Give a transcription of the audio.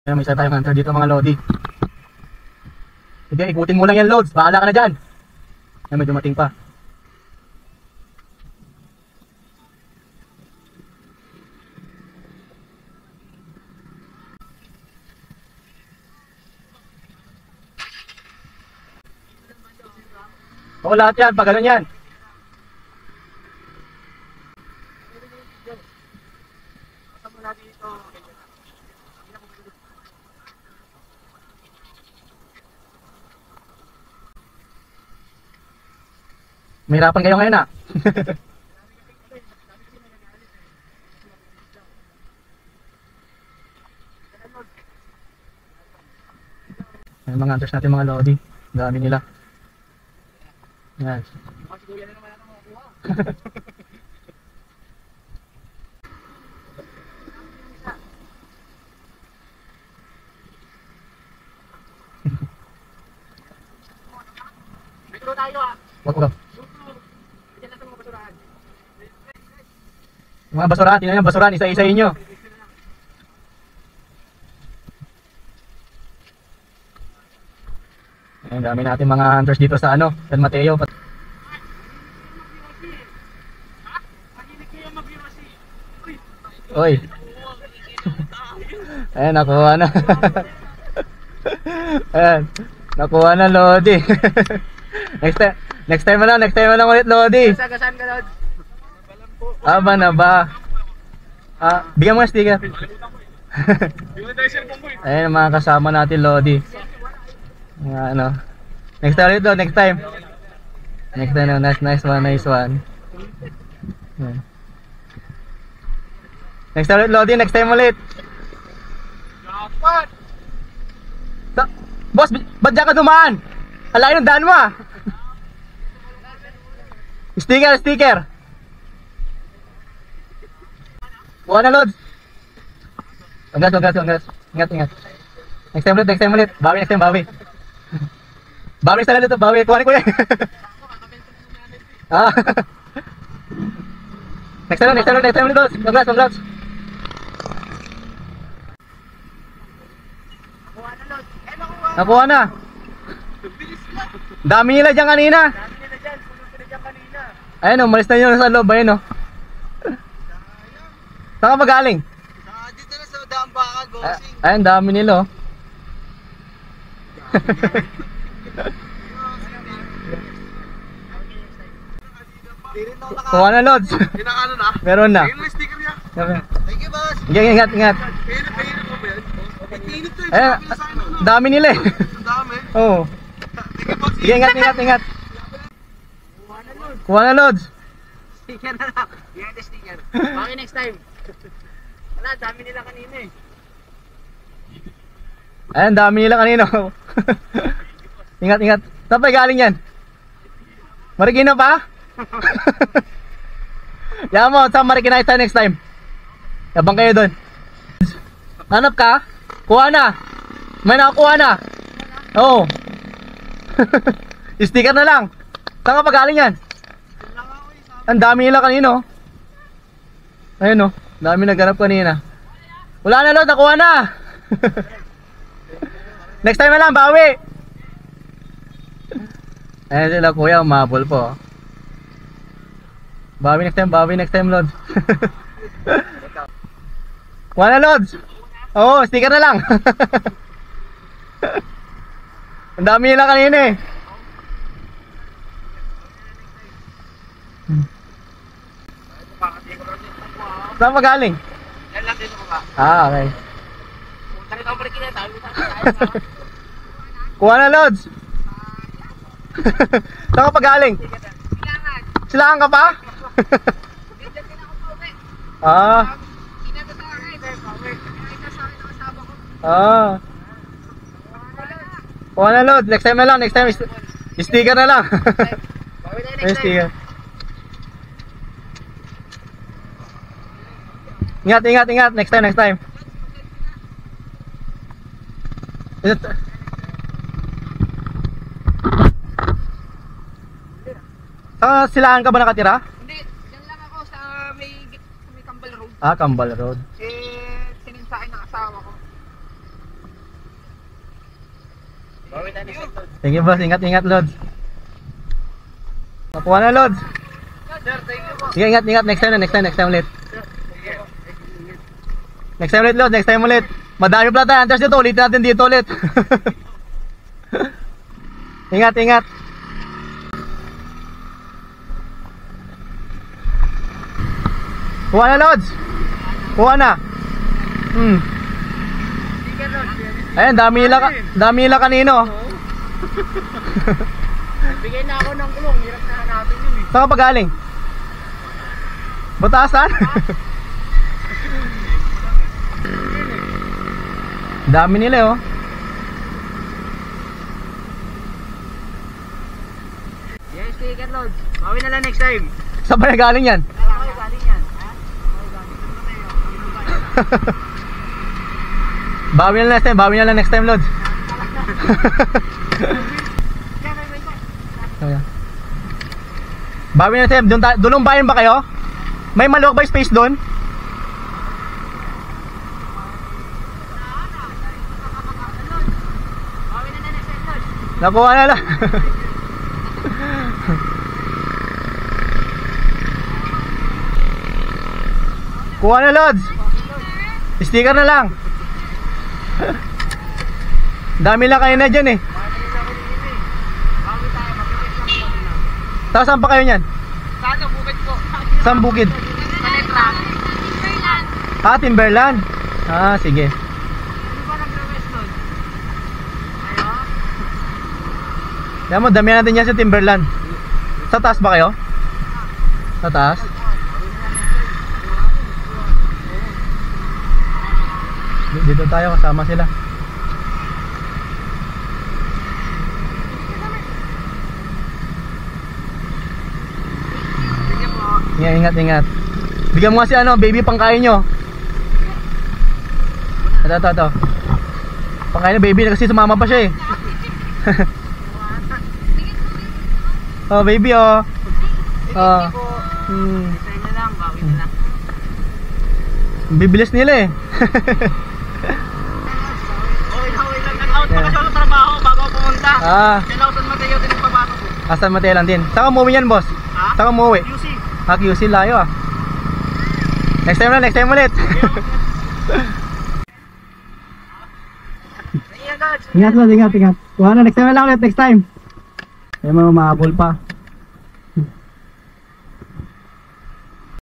Ayan, may isa tayong hunter dito mga lodi. Sige, ikutin mo lang yan, Lods. Bahala ka na dyan. Ayan, may dumating pa. Oo, lahat yan. Pag ganun yan. Mahirapan kayo ngayon ah. Ayan, mga hunters natin mga lodi. Dami nila. Yan. Metro tayo ah. Wag. Diyan lang sa mga basurahan. Mga basurahan, tingnan nyo, basurahan, isa-isahin nyo. Ayan, dami natin mga hunters dito sa ano, San Mateo. Oy. Ayan, nakuha na. Ayan, nakuha na Lodi. Next time na lang ulit Lodi. Saan ka Lod? Aba na ba? Bigyan mo ng sticker. Ayan mga kasama natin Lodi. Ano. Next time ulit next time. Next time na, nice one. Ayan. Next time ulit Lodi, next time ulit. Boss, ba't dyan ka dumaan? Alayin ang daan mo ah. Sticker. Buka na Lods. Congrats. Ingat. Next time ulit. Bawi. Bawi sa lalo to, bawi. Kuhanin ko yan. Next time ulit Lods. Congrats. Nakuha na. Dami nila dyan kanina. Ayun o, malis na nyo sa loob. Ayun o. Saan ka magaling? Dito na sa Dambaka, Gosing. Ayun, dami nila o. Kuha na Lods. Kinakano na? Meron na. Ayun may sticker niya. Thank you boss. Ingat. Painit mo ba yan? Painit to Ayun, dami nila eh. Ang dami. Oo. Thank you boss. Sige, ingat. Kuha na Lods. Sticker na lang. Yan the sticker. Okay, next time. Wala, dami nila kanina eh. Ayun, dami nila kanino. Ingat. Saan pa galing yan? Marikina pa? Yan mo, saan Marikina tayo next time? Yabang kayo doon. Hanap ka? Kuha na. May nakakuha na. Oo. Sticker na lang. Saan ka pa galing yan? Ang dami nila kanino. Ayun o, dami naghanap kanina. Wala na Lord, nakuha na. Next time na lang, bawi. Ayan sila kuya, umabol po. Bawi next time Lord. Kuha na Lord. Oo, sticker na lang. Ang dami nila kanina eh. Saan magaling? Yan lang din ako ba? Okay. Punta rin ako balik na tayo. Kuha na Lods. Saan ka pa galing? Silangan ka pa? Kuha na Lods. Next time na lang. Sticker na lang. Sticker. Ingat. Next time. Silahan ka ba nakatira? Hindi, dyan lang ako sa may Kambal Road. Kambal Road. Sinin sa akin ng asawa ko. Bawi tayo next time, Lord. Thank you boss, ingat Lods. Nakuha na Lods. Sir, thank you po. Sige, ingat, next time ulit. Next time ulit Lods, next time ulit. Madami pala tayo hunters dito, ulitin natin dito ulit. Ingat. Kuha na Lods. Kuha na. Sige, Lord. Ayan, dami nila kanino. Bigay na ako ng kulong, hirap na hanapin yun eh. Saan ka pa galing? Butasan? Dami nila oh. Yes, sticker Lord. Bawi na lang next time. Saan pa na galing yan? Ako galing yan. Ha? Bawi na lang next time Lods. Bawi na next time. Doon bayan ba kayo? May maluwag ba space doon? Bawi na next time Lord. Nakuha na lang. Kuha na Lods. Sticker na lang. Dami lang kayo na dyan eh. Bawi tayo, mag-rest lang po na. Tapos saan pa kayo nyan? Saan ang bukid po? Saan bukid? Sa letra. Timberland. Sige. Ano ba nag-rest Lord? Ayo. Kaya mo, damihan natin yan sa Timberland. Sa taas ba kayo? Sa taas? Dito tayo, kasama sila. Sige po. Ingat. Bigyan mo kasi baby pangkain nyo. Ito. Pangkain na baby kasi sumama pa siya eh. Oh baby oh. Oh. Sige po. Isa na lang, bawi na lang. Bibilis nila eh. Okay lang. Nag-out pa kasi ako sa trabaho bago ako pumunta. Kailan ako San Mateo din ang pabato ko. San Mateo lang din. Saan ka umuwi yan boss? Ha? Saan ka umuwi? QC. QC layo ah. Next time ulit. Ingat. Kuha na next time lang ulit, next time. May mga mahabol pa.